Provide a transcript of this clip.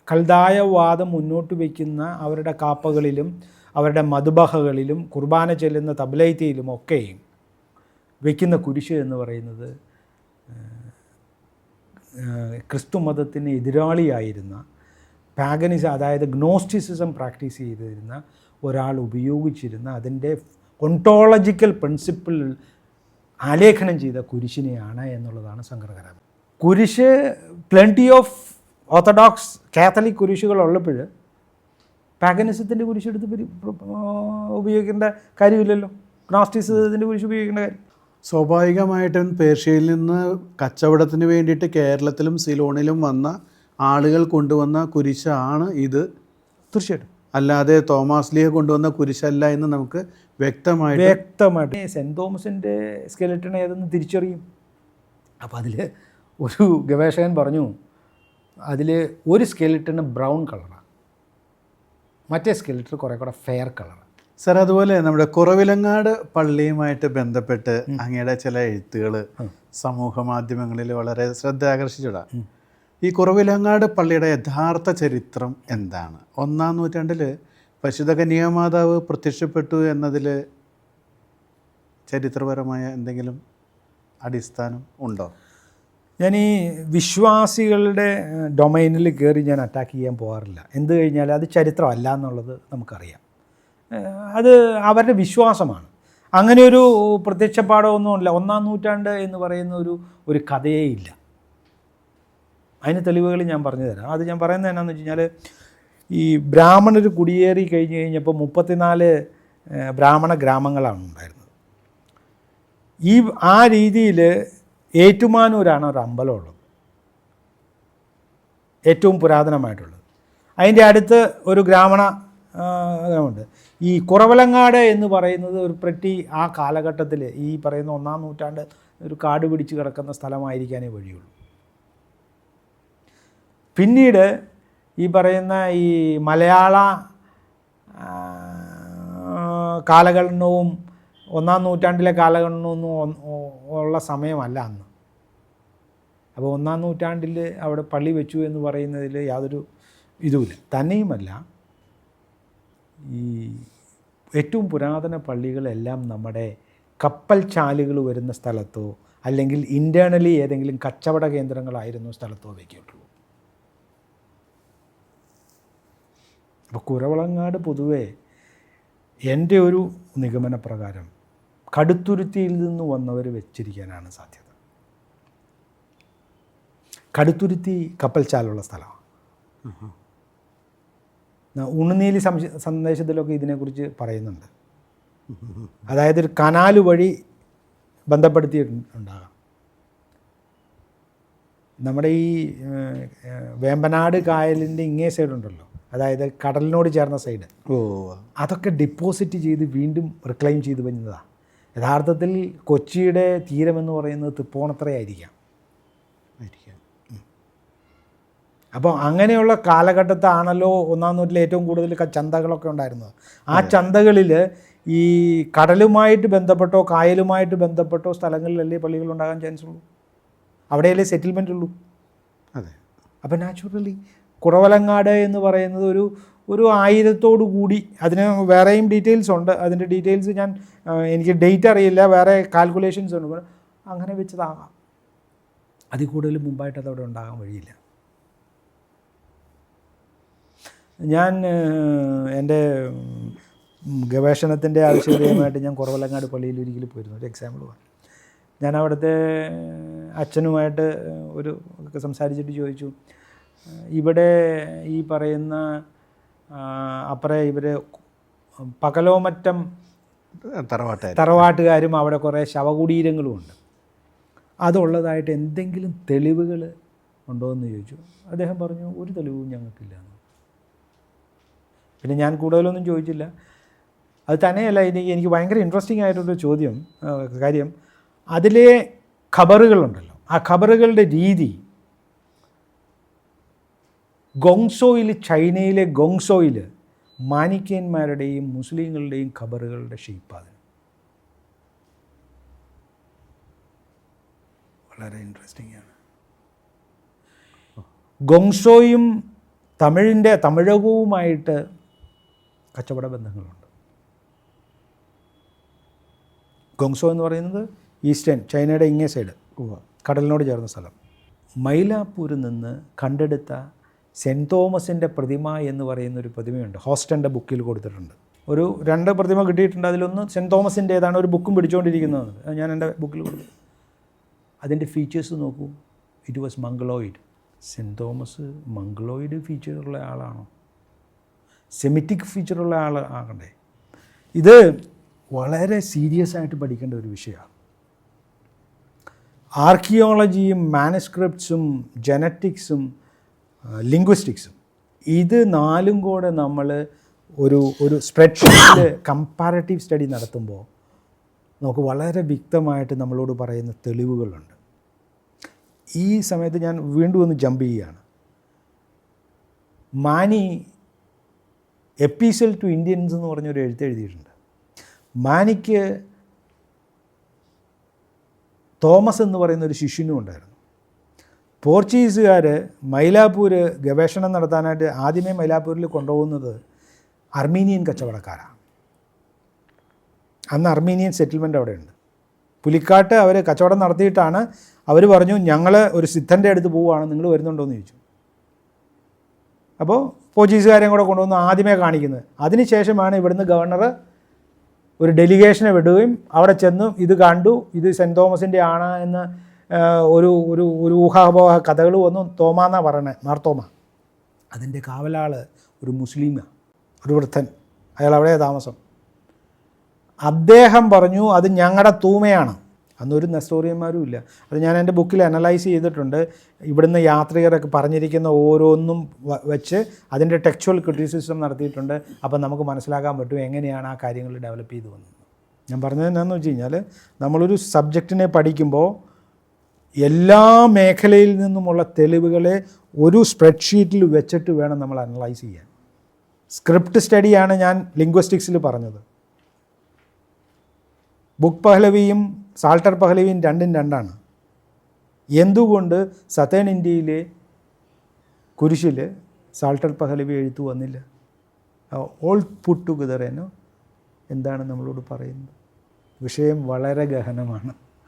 കൽദായവാദം മുന്നോട്ട് വയ്ക്കുന്ന അവരുടെ കാപ്പകളിലും അവരുടെ മധുബഹകളിലും കുർബാന ചെല്ലുന്ന തബ്ലൈത്തിയിലും ഒക്കെയും വയ്ക്കുന്ന കുരിശ് എന്ന് പറയുന്നത് ക്രിസ്തു മതത്തിന് എതിരാളിയായിരുന്ന പാഗനിസം, അതായത് ഗ്നോസ്റ്റിസിസം പ്രാക്ടീസ് ചെയ്തിരുന്ന ഒരാൾ ഉപയോഗിച്ചിരുന്ന അതിൻ്റെ ഒണ്ടോളജിക്കൽ പ്രിൻസിപ്പിൾ ആലേഖനം ചെയ്ത കുരിശിനെയാണ് എന്നുള്ളതാണ് സങ്കടകരം. കുരിശ് പ്ലെൻറ്റി ഓഫ് ഓർത്തഡോക്സ് കാത്തലിക് കുരിശുകളുള്ളപ്പോൾ പാഗനിസത്തിൻ്റെ കുരിശെടുത്ത് ഉപയോഗിക്കേണ്ട കാര്യമില്ലല്ലോ, ഗ്നോസ്റ്റിസിസത്തിൻ്റെ കുരിശ് ഉപയോഗിക്കേണ്ട കാര്യം. സ്വാഭാവികമായിട്ടും പേർഷ്യയിൽ നിന്ന് കച്ചവടത്തിന് വേണ്ടിയിട്ട് കേരളത്തിലും സിലോണിലും വന്ന ആളുകൾ കൊണ്ടുവന്ന കുരിശാണ് ഇത്. തീർച്ചയായിട്ടും. അല്ലാതെ തോമാസ് ലീഹ കൊണ്ടുവന്ന കുരിശല്ല എന്ന് നമുക്ക് വ്യക്തമായിട്ട് സെൻറ്റ് തോമസിൻ്റെ സ്കെലറ്റൺ ഏതെന്ന് തിരിച്ചറിയും. അപ്പോൾ അതിൽ ഒരു ഗവേഷകൻ പറഞ്ഞു, അതിൽ ഒരു സ്കെലറ്റന് ബ്രൗൺ കളറാണ്, മറ്റേ സ്കെലറ്റർ കുറേ കൂടെ ഫെയർ കളറാണ്. സർ, അതുപോലെ നമ്മുടെ കുറവിലങ്ങാട് പള്ളിയുമായിട്ട് ബന്ധപ്പെട്ട് അങ്ങയുടെ ചില എഴുത്തുകൾ സമൂഹ മാധ്യമങ്ങളിൽ വളരെ ശ്രദ്ധ ആകർഷിച്ചിടാം. ഈ കുറവിലങ്ങാട് പള്ളിയുടെ യഥാർത്ഥ ചരിത്രം എന്താണ്? 1-ാം നൂറ്റാണ്ടിൽ പരിശുദ്ധ കന്യാമാതാവ് പ്രത്യക്ഷപ്പെട്ടു എന്നതിൽ ചരിത്രപരമായ എന്തെങ്കിലും അടിസ്ഥാനം ഉണ്ടോ? ഞാൻ ഈ വിശ്വാസികളുടെ ഡൊമൈനിൽ കയറി ഞാൻ അറ്റാക്ക് ചെയ്യാൻ പോകാറില്ല. എന്ത് കഴിഞ്ഞാൽ അത് ചരിത്രമല്ല എന്നുള്ളത് നമുക്കറിയാം. അത് അവരുടെ വിശ്വാസമാണ്. അങ്ങനെ ഒരു പ്രത്യക്ഷപ്പാടമൊന്നുമില്ല. 1-ാം നൂറ്റാണ്ട് എന്ന് പറയുന്ന ഒരു കഥയേ ഇല്ല. അതിന് തെളിവുകൾ ഞാൻ പറഞ്ഞു തരാം. അത് ഞാൻ പറയുന്നത് എന്നാന്ന് വെച്ച് കഴിഞ്ഞാൽ, ഈ ബ്രാഹ്മണർ കുടിയേറി കഴിഞ്ഞ് കഴിഞ്ഞപ്പോൾ 34 ബ്രാഹ്മണ ഗ്രാമങ്ങളാണ് ഉണ്ടായിരുന്നത്. ആ രീതിയിൽ ഏറ്റുമാനൂരാണ് ഒരു അമ്പലമുള്ളത്, ഏറ്റവും പുരാതനമായിട്ടുള്ളത്. അതിൻ്റെ അടുത്ത് ഒരു ഗ്രാമമുണ്ട്. ഈ കുറവലങ്ങാട് എന്ന് പറയുന്നത് ഒരു പ്രട്ടി ആ കാലഘട്ടത്തിൽ ഈ പറയുന്ന 1-ാം നൂറ്റാണ്ട് ഒരു കാട് പിടിച്ച് കിടക്കുന്ന സ്ഥലമായിരിക്കാനേ വഴിയുള്ളൂ. പിന്നീട് ഈ പറയുന്ന ഈ മലയാള കാലഗണനവും 1-ാം നൂറ്റാണ്ടിലെ കാലഗണനവും ഉള്ള സമയമല്ല അന്ന്. അപ്പോൾ 1-ാം നൂറ്റാണ്ടിൽ അവിടെ പള്ളി വെച്ചു എന്ന് പറയുന്നതിൽ യാതൊരു ഇതുമില്ല. തന്നെയുമല്ല, ഈ ഏറ്റവും പുരാതന പള്ളികളെല്ലാം നമ്മുടെ കപ്പൽ ചാലുകൾ വരുന്ന സ്ഥലത്തോ അല്ലെങ്കിൽ ഇൻറ്റേർണലി ഏതെങ്കിലും കച്ചവട കേന്ദ്രങ്ങളായിരുന്ന സ്ഥലത്തോ വയ്ക്കിയിട്ടുള്ളൂ. അപ്പോൾ കുറവളങ്ങാട് പൊതുവേ എൻ്റെ ഒരു നിഗമനപ്രകാരം കടുത്തുരുത്തിയിൽ നിന്ന് വന്നവർ വെച്ചിരിക്കാനാണ് സാധ്യത. കടുത്തുരുത്തി കപ്പൽ ചാലുള്ള സ്ഥലമാണ്. ഉണ്ണുനീലി സന്ദേശത്തിലൊക്കെ ഇതിനെക്കുറിച്ച് പറയുന്നുണ്ട്. അതായത് ഒരു കനാല് വഴി ബന്ധപ്പെടുത്തിയിട്ടുണ്ടാകാം. നമ്മുടെ ഈ വേമ്പനാട് കായലിൻ്റെ ഇങ്ങേ സൈഡുണ്ടല്ലോ, അതായത് കടലിനോട് ചേർന്ന സൈഡ്, അതൊക്കെ ഡിപ്പോസിറ്റ് ചെയ്ത് വീണ്ടും റിക്ലെയിം ചെയ്ത് വരുന്നതാണ്. യഥാർത്ഥത്തിൽ കൊച്ചിയുടെ തീരമെന്ന് പറയുന്നത് തൃപ്പൂണിത്തുറയായിരിക്കാം. അപ്പോൾ അങ്ങനെയുള്ള കാലഘട്ടത്താണല്ലോ 1-ാം നൂറ്റാണ്ടിൽ ഏറ്റവും കൂടുതൽ ചന്തകളൊക്കെ ഉണ്ടായിരുന്നത്. ആ ചന്തകളിൽ ഈ കടലുമായിട്ട് ബന്ധപ്പെട്ടോ കായലുമായിട്ട് ബന്ധപ്പെട്ടോ സ്ഥലങ്ങളിലല്ലേ പള്ളികൾ ഉണ്ടാകാൻ ചാൻസ് ഉള്ളൂ, അവിടെയല്ലേ സെറ്റിൽമെൻ്റ് ഉള്ളൂ. അതെ. അപ്പോൾ നാച്ചുറലി കുറവലങ്ങാട് എന്ന് പറയുന്നത് ഒരു 1000 കൂടി, അതിന് വേറെയും ഡീറ്റെയിൽസ് ഉണ്ട്. അതിൻ്റെ ഡീറ്റെയിൽസ് എനിക്ക് ഡേറ്റ് അറിയില്ല, വേറെ കാൽക്കുലേഷൻസ് ഉണ്ട്. അങ്ങനെ വെച്ചതാകാം. അതിൽ കൂടുതൽ മുമ്പായിട്ട് അതവിടെ ഉണ്ടാകാൻ വഴിയില്ല. ഞാൻ എൻ്റെ ഗവേഷണത്തിൻ്റെ ആവശ്യകതയുമായിട്ട് ഞാൻ കുറവലങ്ങാട് പള്ളിയിൽ ഒരിക്കലും പോയിരുന്നു. ഒരു എക്സാമ്പിൾ പറഞ്ഞു. ഞാൻ അവിടുത്തെ അച്ഛനുമായിട്ട് സംസാരിച്ചിട്ട് ചോദിച്ചു, ഇവിടെ ഈ പറയുന്ന അപ്പുറം ഇവർ പകലോമറ്റം തറവാട്ടുകാരും അവിടെ കുറേ ശവകുടീരങ്ങളുമുണ്ട്, അതുള്ളതായിട്ട് എന്തെങ്കിലും തെളിവുകൾ ഉണ്ടോ എന്ന് ചോദിച്ചു. അദ്ദേഹം പറഞ്ഞു, ഒരു തെളിവും ഞങ്ങൾക്കില്ല. പിന്നെ ഞാൻ കൂടുതലൊന്നും ചോദിച്ചില്ല. അത് തന്നെയല്ല, എനിക്ക് ഭയങ്കര ഇൻട്രസ്റ്റിംഗ് ആയിട്ടുള്ള കാര്യം അതിലെ ഖബറുകളുണ്ടല്ലോ, ആ ഖബറുകളുടെ രീതി ഗോങ്സോയിൽ, ചൈനയിലെ ഗോങ്സോയിൽ മാനിക്കന്മാരുടെയും മുസ്ലിങ്ങളുടെയും ഖബറുകളുടെ ഷേപ്പാണ്. വളരെ ഇൻട്രസ്റ്റിംഗ് ആണ്. ഗോങ്സോയും തമിഴകവുമായിട്ട് കച്ചവട ബന്ധങ്ങളുണ്ട്. ഗോങ്സോ എന്ന് പറയുന്നത് ഈസ്റ്റേൺ ചൈനയുടെ ഇങ്ങേ സൈഡ്, കടലിനോട് ചേർന്ന സ്ഥലം. മൈലാപ്പൂരിൽ നിന്ന് കണ്ടെടുത്ത സെൻറ്റ് തോമസിൻ്റെ പ്രതിമ എന്ന് പറയുന്നൊരു പ്രതിമയുണ്ട്. ഹോസ്റ്റൻ്റെ ബുക്കിൽ കൊടുത്തിട്ടുണ്ട്. ഒരു 2 പ്രതിമ കിട്ടിയിട്ടുണ്ട്. അതിലൊന്ന് സെൻറ്റ് തോമസിൻ്റേതാണ്. ഒരു ബുക്കും പിടിച്ചുകൊണ്ടിരിക്കുന്നത് ഞാൻ എൻ്റെ ബുക്കിൽ കൊടുത്തു. അതിൻ്റെ ഫീച്ചേഴ്സ് നോക്കൂ. It was Mongoloid. Saint Thomas Mongoloid ഫീച്ചറുള്ള ആളാണോ? സെമിറ്റിക് ഫീച്ചറുള്ള ആൾ ആകണ്ടേ? ഇത് വളരെ സീരിയസ് ആയിട്ട് പഠിക്കേണ്ട ഒരു വിഷയമാണ്. ആർക്കിയോളജിയും മാനുസ്ക്രിപ്റ്റ്സും ജനറ്റിക്സും ലിംഗ്വിസ്റ്റിക്സും ഇത് 4 കൂടെ നമ്മൾ ഒരു സ്പ്രെഡ്ഷീറ്റിൽ കമ്പാരറ്റീവ് സ്റ്റഡി നടത്തുമ്പോൾ നമുക്ക് വളരെ വ്യക്തമായിട്ട് നമ്മളോട് പറയുന്ന തെളിവുകളുണ്ട്. ഈ സമയത്ത് ഞാൻ വീണ്ടും ഒന്ന് ജമ്പ് ചെയ്യുകയാണ്. മാനി എപ്പീസൽ ടു ഇന്ത്യൻസ് എന്ന് പറഞ്ഞൊരു എഴുതിയിട്ടുണ്ട്. മാനിക്ക് തോമസ് എന്ന് പറയുന്ന ഒരു ശിഷ്യനും ഉണ്ടായിരുന്നു. പോർച്ചുഗീസുകാർ മൈലാപ്പൂർ ഗവേഷണം നടത്താനായിട്ട് ആദ്യമേ മൈലാപ്പൂരിൽ കൊണ്ടുപോകുന്നത് അർമീനിയൻ കച്ചവടക്കാരാണ്. അന്ന് അർമീനിയൻ സെറ്റിൽമെൻ്റ് അവിടെയുണ്ട്. പുലിക്കാട്ട് അവർ കച്ചവടം നടത്തിയിട്ടാണ് അവർ പറഞ്ഞു, ഞങ്ങൾ ഒരു സിദ്ധൻ്റെ അടുത്ത് പോവുകയാണ്, നിങ്ങൾ വരുന്നുണ്ടോ എന്ന് ചോദിച്ചു. അപ്പോൾ പോർച്ചുഗീസുകാരെയും കൂടെ കൊണ്ടുവന്ന് ആദ്യമേ കാണിക്കുന്നത്. അതിനുശേഷമാണ് ഇവിടുന്ന് ഗവർണർ ഒരു ഡെലിഗേഷനെ വിടുകയും അവിടെ ചെന്ന് ഇത് കണ്ടു, ഇത് സെൻറ്റ് തോമസിൻ്റെ ആണ് എന്ന് ഒരു ഊഹാപോഹ കഥകൾ വന്നു. തോമാന്നാണ് പറയണത്, മാർത്തോമ. അതിൻ്റെ കാവലാൾ ഒരു മുസ്ലിമാണ്, ഒരു വൃദ്ധൻ. അയാൾ അവിടെയാണ് താമസം. അദ്ദേഹം പറഞ്ഞു അത് ഞങ്ങളുടെ തൂമയാണ്. അന്നൊരു നെസ്റ്റോറിയന്മാരും ഇല്ല. അത് ഞാൻ എൻ്റെ ബുക്കിൽ അനലൈസ് ചെയ്തിട്ടുണ്ട്. ഇവിടുന്ന് യാത്രികരൊക്കെ പറഞ്ഞിരിക്കുന്ന ഓരോന്നും വെച്ച് അതിൻ്റെ ടെക്സ്ച്വൽ ക്രിറ്റിസിസം നടത്തിയിട്ടുണ്ട്. അപ്പം നമുക്ക് മനസ്സിലാക്കാൻ പറ്റും എങ്ങനെയാണ് ആ കാര്യങ്ങൾ ഡെവലപ്പ് ചെയ്തു വന്നത്. ഞാൻ പറഞ്ഞത് എന്താണെന്ന് വെച്ച് കഴിഞ്ഞാൽ, നമ്മളൊരു സബ്ജക്റ്റിനെ പഠിക്കുമ്പോൾ എല്ലാ മേഖലയിൽ നിന്നുമുള്ള തെളിവുകളെ ഒരു സ്പ്രെഡ്ഷീറ്റിൽ വെച്ചിട്ട് വേണം നമ്മൾ അനലൈസ് ചെയ്യാൻ. സ്ക്രിപ്റ്റ് സ്റ്റഡിയാണ് ഞാൻ ലിംഗ്വിസ്റ്റിക്സിൽ പറഞ്ഞത്. ബുക്ക് പഹ്ലവിയും സാൾട്ടർ പഹ്ലവിയും രണ്ടും രണ്ടാണ്. എന്തുകൊണ്ട് സതേൺ ഇന്ത്യയിലെ കുരിശിൽ സാൾട്ടർ പഹ്ലവി എഴുത്തു വന്നില്ല? ഓൾ പുട്ട് ടുഗദർ എന്നോ എന്താണ് നമ്മളോട് പറയുന്നത്? വിഷയം വളരെ ഗഹനമാണ്.